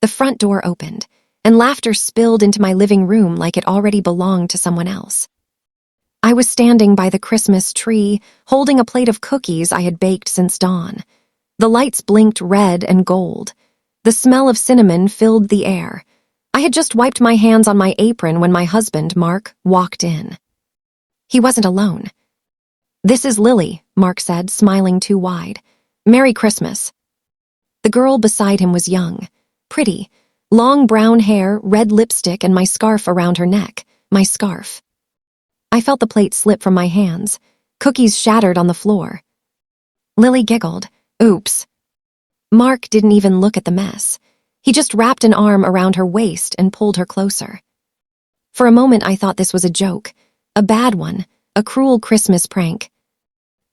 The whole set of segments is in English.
The front door opened, and laughter spilled into my living room like it already belonged to someone else. I was standing by the Christmas tree, holding a plate of cookies I had baked since dawn. The lights blinked red and gold. The smell of cinnamon filled the air. I had just wiped my hands on my apron when my husband, Mark, walked in. He wasn't alone. "This is Lily," Mark said, smiling too wide. "Merry Christmas." The girl beside him was young, pretty, long brown hair, red lipstick, and my scarf around her neck, my scarf. I felt the plate slip from my hands. Cookies shattered on the floor. Lily giggled. "Oops." Mark didn't even look at the mess. He just wrapped an arm around her waist and pulled her closer. For a moment I thought this was a joke, a bad one, a cruel Christmas prank.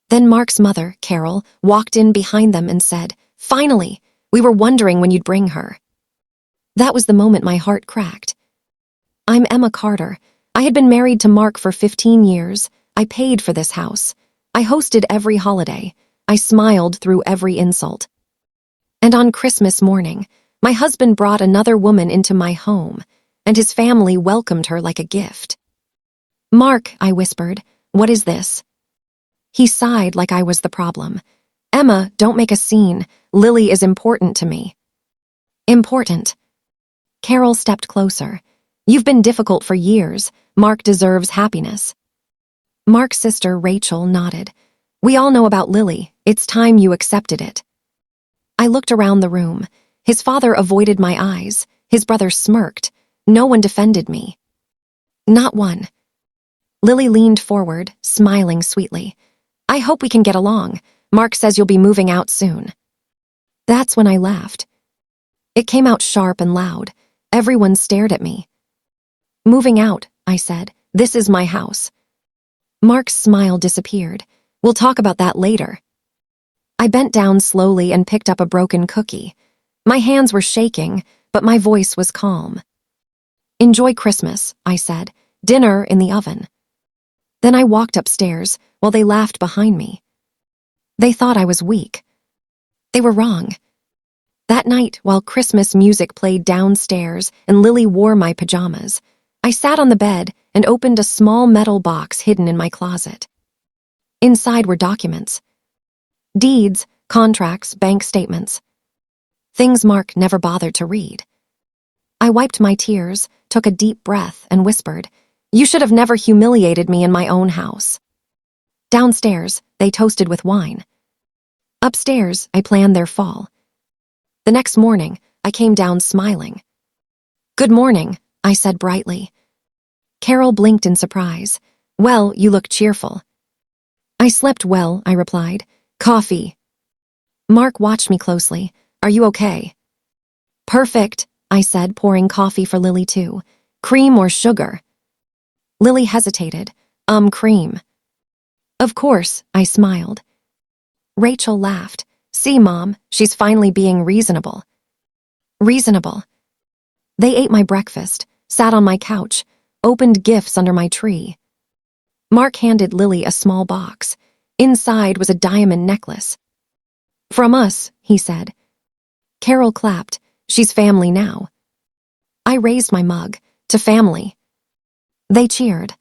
Then Mark's mother, Carol, walked in behind them and said, "Finally, we were wondering when you'd bring her." That was the moment my heart cracked. I'm Emma Carter. I had been married to Mark for 15 years. I paid for this house. I hosted every holiday. I smiled through every insult. And on Christmas morning, my husband brought another woman into my home, and his family welcomed her like a gift. "Mark," I whispered, "what is this?" He sighed like I was the problem. "Emma, don't make a scene. Lily is important to me." "Important?" Carol stepped closer. "You've been difficult for years. Mark deserves happiness." Mark's sister, Rachel, nodded. "We all know about Lily. It's time you accepted it." I looked around the room. His father avoided my eyes. His brother smirked. No one defended me. Not one. Lily leaned forward, smiling sweetly. "I hope we can get along. Mark says you'll be moving out soon." That's when I laughed. It came out sharp and loud. Everyone stared at me. "Moving out," I said. "This is my house." Mark's smile disappeared. "We'll talk about that later." I bent down slowly and picked up a broken cookie. My hands were shaking, but my voice was calm. "Enjoy Christmas," I said. "Dinner in the oven." Then I walked upstairs while they laughed behind me. They thought I was weak. They were wrong. That night, while Christmas music played downstairs and Lily wore my pajamas, I sat on the bed and opened a small metal box hidden in my closet. Inside were documents. Deeds, contracts, bank statements. Things Mark never bothered to read. I wiped my tears, took a deep breath, and whispered, "You should have never humiliated me in my own house." Downstairs, they toasted with wine. Upstairs, I planned their fall. The next morning, I came down smiling. "Good morning," I said brightly. Carol blinked in surprise. "Well, you look cheerful." "I slept well," I replied. "Coffee." Mark watched me closely. "Are you okay?" "Perfect," I said, pouring coffee for Lily too. "Cream or sugar?" Lily hesitated. Cream." "Of course," I smiled. Rachel laughed. "See, Mom, she's finally being reasonable." Reasonable. They ate my breakfast, sat on my couch, opened gifts under my tree. Mark handed Lily a small box. Inside was a diamond necklace. "From us," he said. Carol clapped. "She's family now." I raised my mug. "To family." They cheered.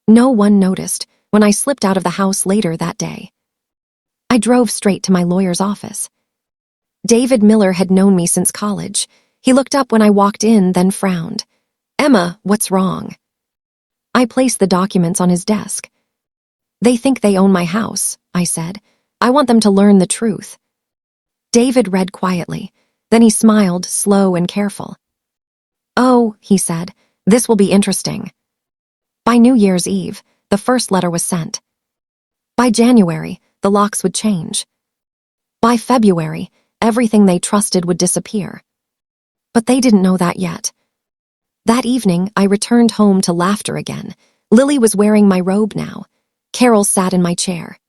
No one noticed when I slipped out of the house later that day. I drove straight to my lawyer's office. David Miller had known me since college. He looked up when I walked in, then frowned. "Emma, what's wrong?" I placed the documents on his desk. "They think they own my house," I said. "I want them to learn the truth." David read quietly. Then he smiled, slow and careful. "Oh," he said, "this will be interesting." By New Year's Eve, the first letter was sent. By January, the locks would change. By February, everything they trusted would disappear. But they didn't know that yet. That evening, I returned home to laughter again. Lily was wearing my robe now. Carol sat in my chair.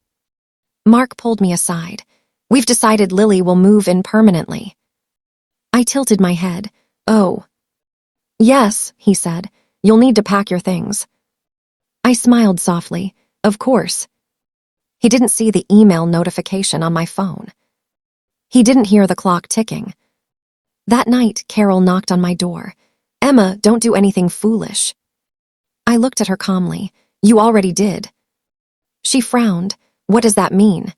Mark pulled me aside. "We've decided Lily will move in permanently." I tilted my head. "Oh." "Yes," he said. "You'll need to pack your things." I smiled softly. "Of course." He didn't see the email notification on my phone. He didn't hear the clock ticking. That night, Carol knocked on my door. "Emma, don't do anything foolish." I looked at her calmly. "You already did." She frowned. "What does that mean?"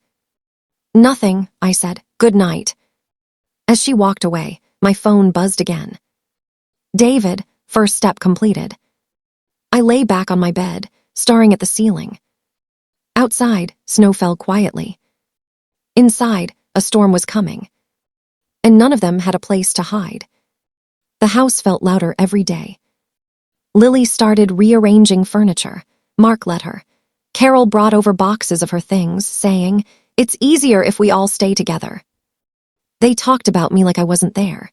"Nothing," I said. "Good night." As she walked away, my phone buzzed again. "David, first step completed." I lay back on my bed, staring at the ceiling. Outside, snow fell quietly. Inside, a storm was coming. And none of them had a place to hide. The house felt louder every day. Lily started rearranging furniture. Mark let her. Carol brought over boxes of her things, saying, "It's easier if we all stay together." They talked about me like I wasn't there.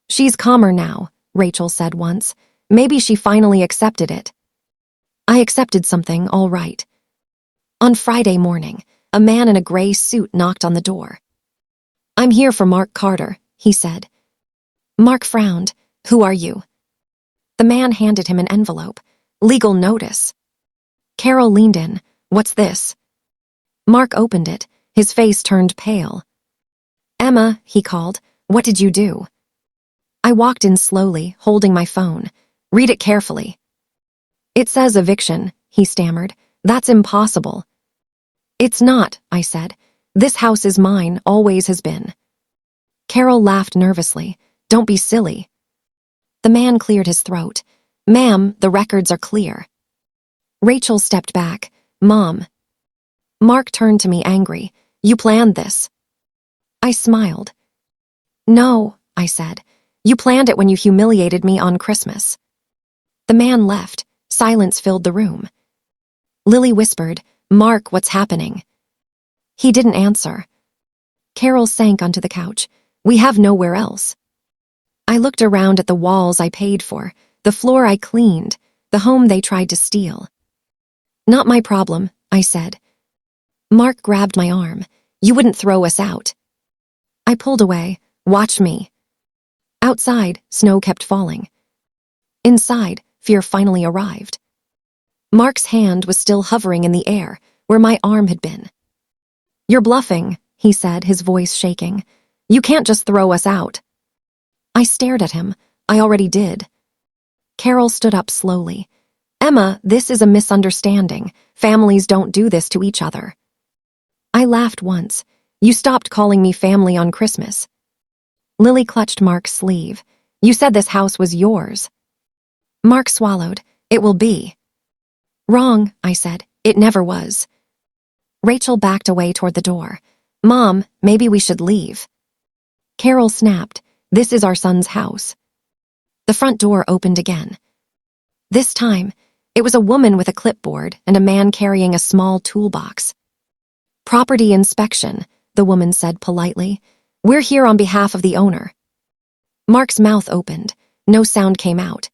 "She's calmer now," Rachel said once. "Maybe she finally accepted it." I accepted something, all right. On Friday morning, a man in a gray suit knocked on the door. "I'm here for Mark Carter," he said. Mark frowned. "Who are you?" The man handed him an envelope. "Legal notice." Carol leaned in. "What's this?" Mark opened it. His face turned pale. "Emma," he called, "what did you do?" I walked in slowly, holding my phone. "Read it carefully." "It says eviction," he stammered. "That's impossible." "It's not," I said. "This house is mine, always has been." Carol laughed nervously. "Don't be silly." The man cleared his throat. "Ma'am, the records are clear." Rachel stepped back. "Mom." Mark turned to me angry. "You planned this." I smiled. "No," I said. "You planned it when you humiliated me on Christmas." The man left. Silence filled the room. Lily whispered, "Mark, what's happening?" He didn't answer. Carol sank onto the couch. "We have nowhere else." I looked around at the walls I paid for, the floor I cleaned, the home they tried to steal. "Not my problem," I said. Mark grabbed my arm. "You wouldn't throw us out." I pulled away. "Watch me." Outside, snow kept falling. Inside, fear finally arrived. Mark's hand was still hovering in the air, where my arm had been. "You're bluffing," he said, his voice shaking. "You can't just throw us out." I stared at him. "I already did." Carol stood up slowly. "Emma, this is a misunderstanding. Families don't do this to each other." I laughed once. "You stopped calling me family on Christmas." Lily clutched Mark's sleeve. "You said this house was yours." Mark swallowed. "It will be." "Wrong," I said. "It never was." Rachel backed away toward the door. "Mom, maybe we should leave." Carol snapped. "This is our son's house." The front door opened again. This time, it was a woman with a clipboard and a man carrying a small toolbox. "Property inspection," the woman said politely. "We're here on behalf of the owner." Mark's mouth opened. No sound came out.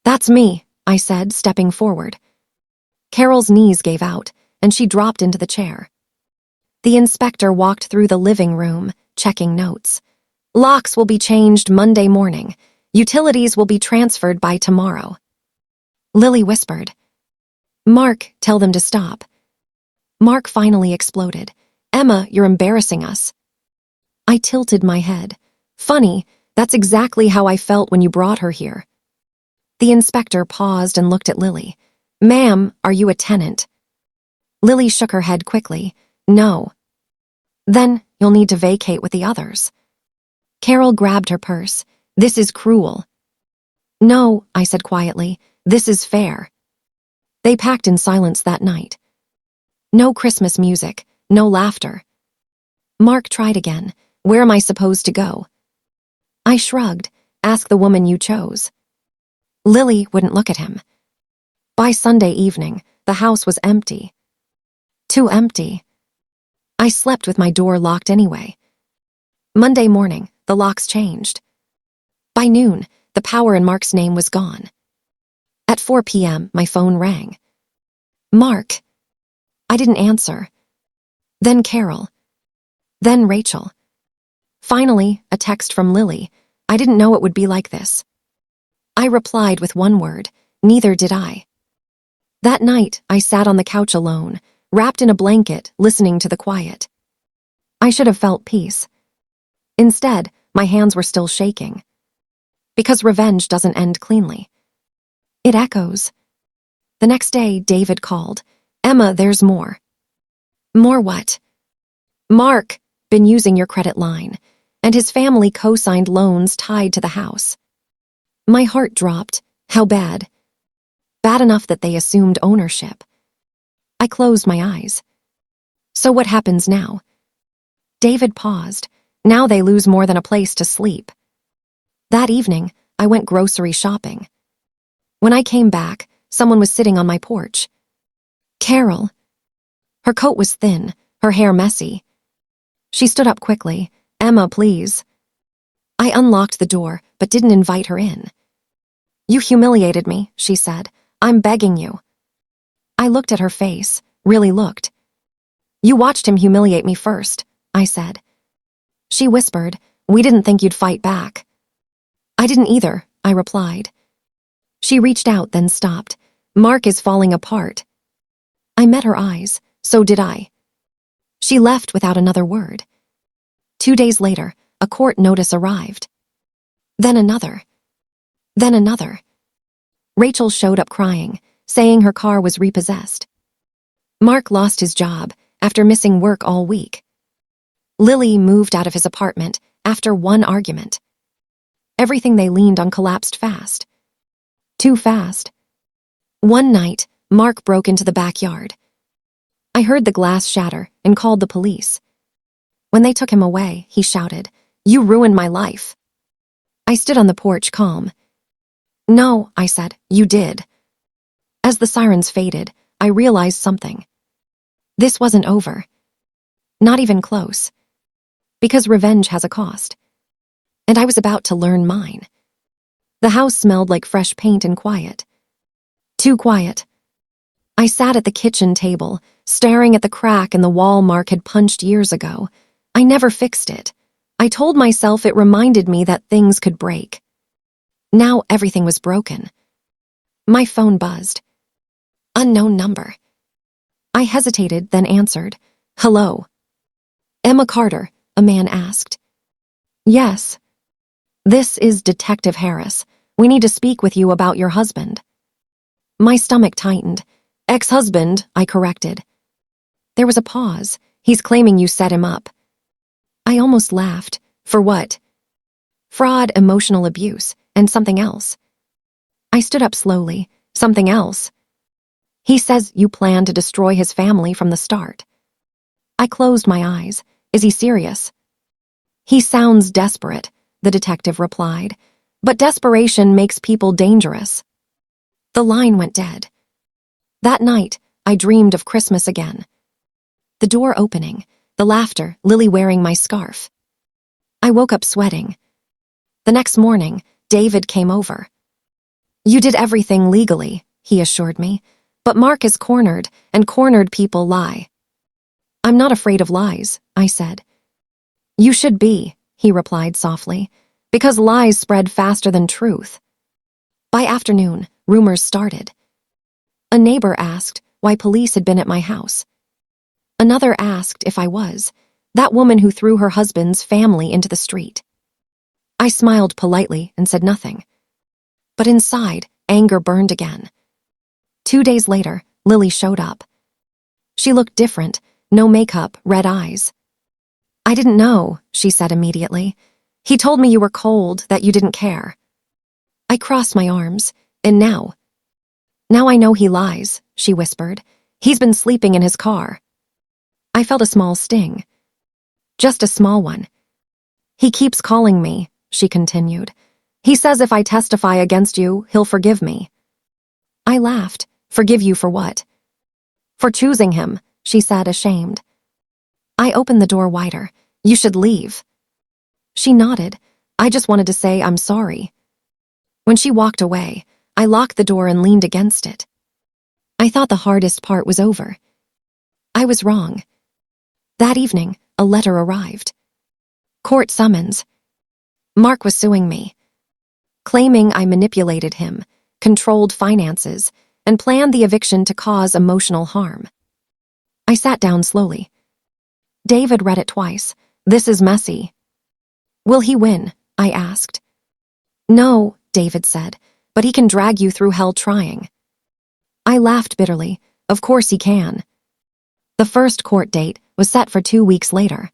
"That's me," I said, stepping forward. Carol's knees gave out, and she dropped into the chair. The inspector walked through the living room, checking notes. "Locks will be changed Monday morning. Utilities will be transferred by tomorrow." Lily whispered. "Mark, tell them to stop." Mark finally exploded. "Emma, you're embarrassing us." I tilted my head. "Funny, that's exactly how I felt when you brought her here." The inspector paused and looked at Lily. "Ma'am, are you a tenant?" Lily shook her head quickly. "No." "Then you'll need to vacate with the others." Carol grabbed her purse. "This is cruel." "No," I said quietly. "This is fair." They packed in silence that night. No Christmas music, no laughter. Mark tried again. "Where am I supposed to go?" I shrugged. "Ask the woman you chose." Lily wouldn't look at him. By Sunday evening, the house was empty. Too empty. I slept with my door locked anyway. Monday morning, the locks changed. By noon, the power in Mark's name was gone. At 4 p.m., my phone rang. "Mark." I didn't answer. Then Carol. Then Rachel. Finally, a text from Lily. I didn't know it would be like this. I replied with one word. Neither did I. That night, I sat on the couch alone, wrapped in a blanket, listening to the quiet. I should have felt peace. Instead, My hands were still shaking. Because revenge doesn't end cleanly. It echoes. The next day, David called. Emma, there's more. More what? Mark, been using your credit line, and his family co-signed loans tied to the house. My heart dropped. How bad? Bad enough that they assumed ownership. I closed my eyes. So what happens now? David paused. Now they lose more than a place to sleep. That evening, I went grocery shopping. When I came back, someone was sitting on my porch. Carol. Her coat was thin, her hair messy. She stood up quickly. Emma, please. I unlocked the door, but didn't invite her in. You humiliated me, she said. I'm begging you. I looked at her face, really looked. You watched him humiliate me first, I said. She whispered, we didn't think you'd fight back. I didn't either, I replied. She reached out, then stopped. Mark is falling apart. I met her eyes, so did I. She left without another word. 2 days later, a court notice arrived. Then another. Then another. Rachel showed up crying, saying her car was repossessed. Mark lost his job after missing work all week. Lily moved out of his apartment after one argument. Everything they leaned on collapsed fast. Too fast. One night, Mark broke into the backyard. I heard the glass shatter and called the police. When they took him away, he shouted, You ruined my life. I stood on the porch calm. No, I said, you did. As the sirens faded, I realized something. This wasn't over. Not even close. Because revenge has a cost. And I was about to learn mine. The house smelled like fresh paint and quiet. Too quiet. I sat at the kitchen table, staring at the crack in the wall Mark had punched years ago. I never fixed it. I told myself it reminded me that things could break. Now everything was broken. My phone buzzed. Unknown number. I hesitated, then answered. Hello. Emma Carter, a man asked. Yes. This is Detective Harris. We need to speak with you about your husband. My stomach tightened. Ex-husband, I corrected. There was a pause. He's claiming you set him up. I almost laughed. For what? Fraud, emotional abuse, and something else. I stood up slowly. Something else. He says you plan to destroy his family from the start. I closed my eyes. Is he serious? He sounds desperate, the detective replied. But desperation makes people dangerous. The line went dead. That night, I dreamed of Christmas again. The door opening, the laughter, Lily wearing my scarf. I woke up sweating. The next morning, David came over. You did everything legally, he assured me. But Mark is cornered, and cornered people lie. I'm not afraid of lies, I said. You should be, he replied softly, because lies spread faster than truth. By afternoon, rumors started. A neighbor asked why police had been at my house. Another asked if I was, that woman who threw her husband's family into the street. I smiled politely and said nothing. But inside, anger burned again. 2 days later, Lily showed up. She looked different, no makeup, red eyes. I didn't know, she said immediately. He told me you were cold, that you didn't care. I crossed my arms, and now? Now I know he lies, she whispered. He's been sleeping in his car. I felt a small sting. Just a small one. He keeps calling me, she continued. He says if I testify against you, he'll forgive me. I laughed. Forgive you for what? For choosing him, she said, ashamed. I opened the door wider. You should leave. She nodded. I just wanted to say I'm sorry. When she walked away, I locked the door and leaned against it. I thought the hardest part was over. I was wrong. That evening, a letter arrived. Court summons. Mark was suing me, claiming I manipulated him, controlled finances, and planned the eviction to cause emotional harm. I sat down slowly. David read it twice. This is messy. Will he win? I asked. No, David said, but he can drag you through hell trying. I laughed bitterly. Of course he can. The first court date was set for 2 weeks later.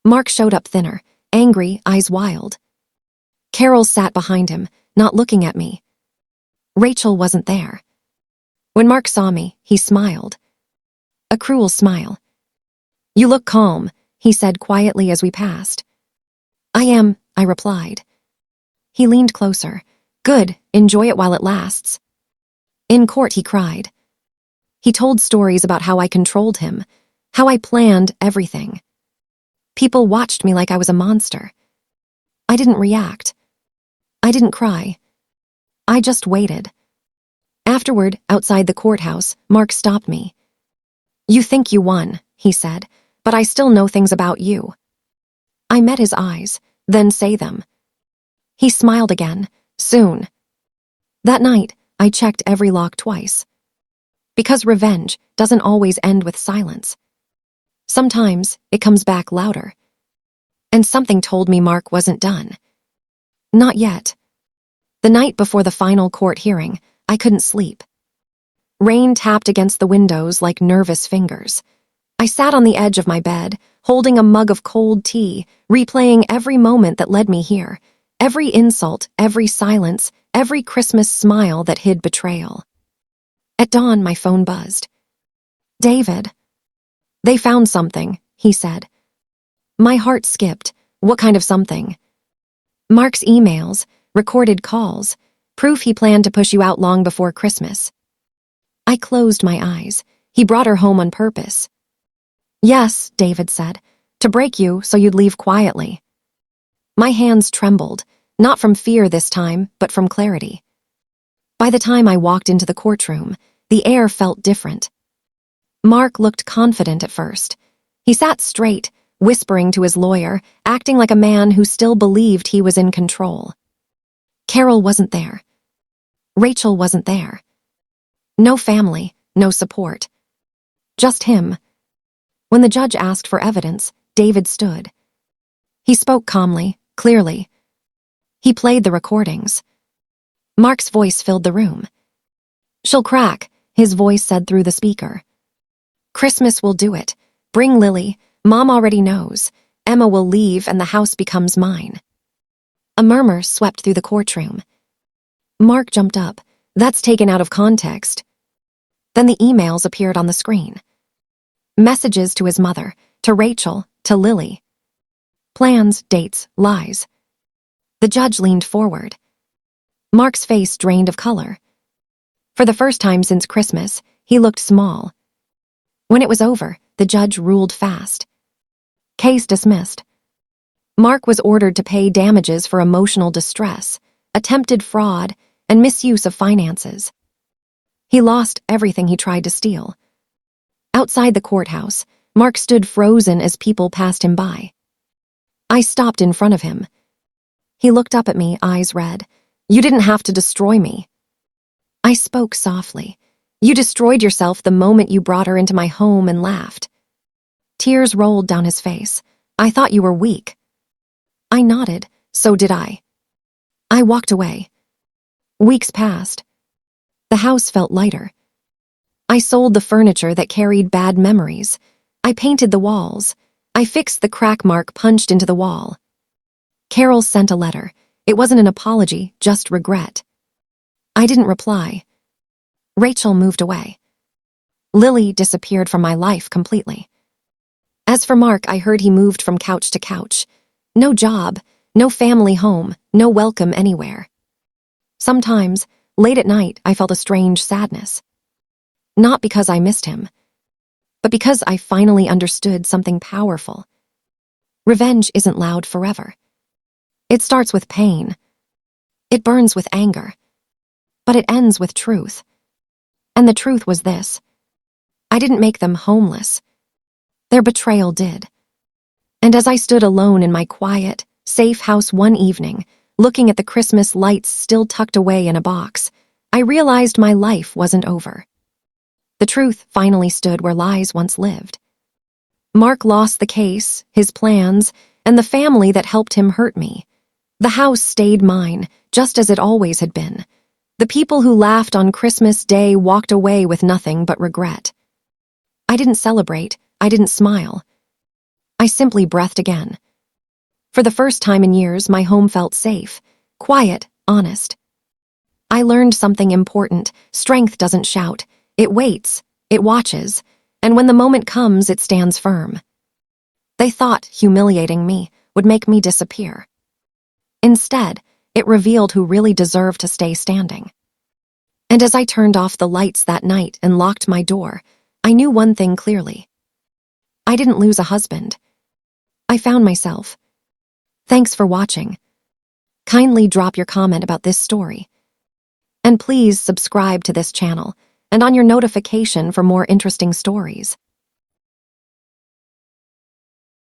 Mark showed up thinner, angry, eyes wild. Carol sat behind him, not looking at me. Rachel wasn't there. When Mark saw me, he smiled. A cruel smile. You look calm, he said quietly as we passed. I am, I replied. He leaned closer. Good, enjoy it while it lasts. In court, he cried. He told stories about how I controlled him, how I planned everything. People watched me like I was a monster. I didn't react. I didn't cry. I just waited. Afterward, outside the courthouse, Mark stopped me. You think you won, he said, but I still know things about you. I met his eyes, then say them. He smiled again, soon. That night, I checked every lock twice. Because revenge doesn't always end with silence. Sometimes it comes back louder. And something told me Mark wasn't done. Not yet. The night before the final court hearing, I couldn't sleep. Rain tapped against the windows like nervous fingers. I sat on the edge of my bed, holding a mug of cold tea, replaying every moment that led me here, every insult, every silence, every Christmas smile that hid betrayal. At dawn, my phone buzzed. David. They found something, he said. My heart skipped. What kind of something? Mark's emails, recorded calls, proof he planned to push you out long before Christmas. I closed my eyes. He brought her home on purpose. Yes, David said, to break you so you'd leave quietly. My hands trembled, not from fear this time, but from clarity. By the time I walked into the courtroom, the air felt different. Mark looked confident at first. He sat straight, whispering to his lawyer, acting like a man who still believed he was in control. Carol wasn't there. Rachel wasn't there. No family, no support. Just him. When the judge asked for evidence, David stood. He spoke calmly, clearly. He played the recordings. Mark's voice filled the room. She'll crack, his voice said through the speaker. Christmas will do it. Bring Lily. Mom already knows. Emma will leave and the house becomes mine. A murmur swept through the courtroom. Mark jumped up. That's taken out of context. Then the emails appeared on the screen. Messages to his mother, to Rachel, to Lily. Plans, dates, lies. The judge leaned forward. Mark's face drained of color. For the first time since Christmas, he looked small. When it was over, the judge ruled fast. Case dismissed. Mark was ordered to pay damages for emotional distress, attempted fraud, and misuse of finances. He lost everything he tried to steal. Outside the courthouse, Mark stood frozen as people passed him by. I stopped in front of him. He looked up at me, eyes red. You didn't have to destroy me. I spoke softly. You destroyed yourself the moment you brought her into my home and laughed. Tears rolled down his face. I thought you were weak. I nodded. So did I. I walked away. Weeks passed. The house felt lighter. I sold the furniture that carried bad memories. I painted the walls. I fixed the crack Mark punched into the wall. Carol sent a letter. It wasn't an apology, just regret. I didn't reply. Rachel moved away. Lily disappeared from my life completely. As for Mark, I heard he moved from couch to couch. No job, no family home, no welcome anywhere. Sometimes, late at night, I felt a strange sadness. Not because I missed him, but because I finally understood something powerful. Revenge isn't loud forever. It starts with pain. It burns with anger. But it ends with truth. And the truth was this. I didn't make them homeless. Their betrayal did. And as I stood alone in my quiet, safe house one evening, looking at the Christmas lights still tucked away in a box, I realized my life wasn't over. The truth finally stood where lies once lived. Mark lost the case, his plans, and the family that helped him hurt me. The house stayed mine, just as it always had been. The people who laughed on Christmas Day walked away with nothing but regret. I didn't celebrate. I didn't smile. I simply breathed again. For the first time in years, my home felt safe, quiet, honest. I learned something important. Strength doesn't shout. It waits. It watches. And when the moment comes, it stands firm. They thought humiliating me would make me disappear. Instead, it revealed who really deserved to stay standing. And as I turned off the lights that night and locked my door, I knew one thing clearly. I didn't lose a husband. I found myself. Thanks for watching. Kindly drop your comment about this story. And please subscribe to this channel and on your notification for more interesting stories.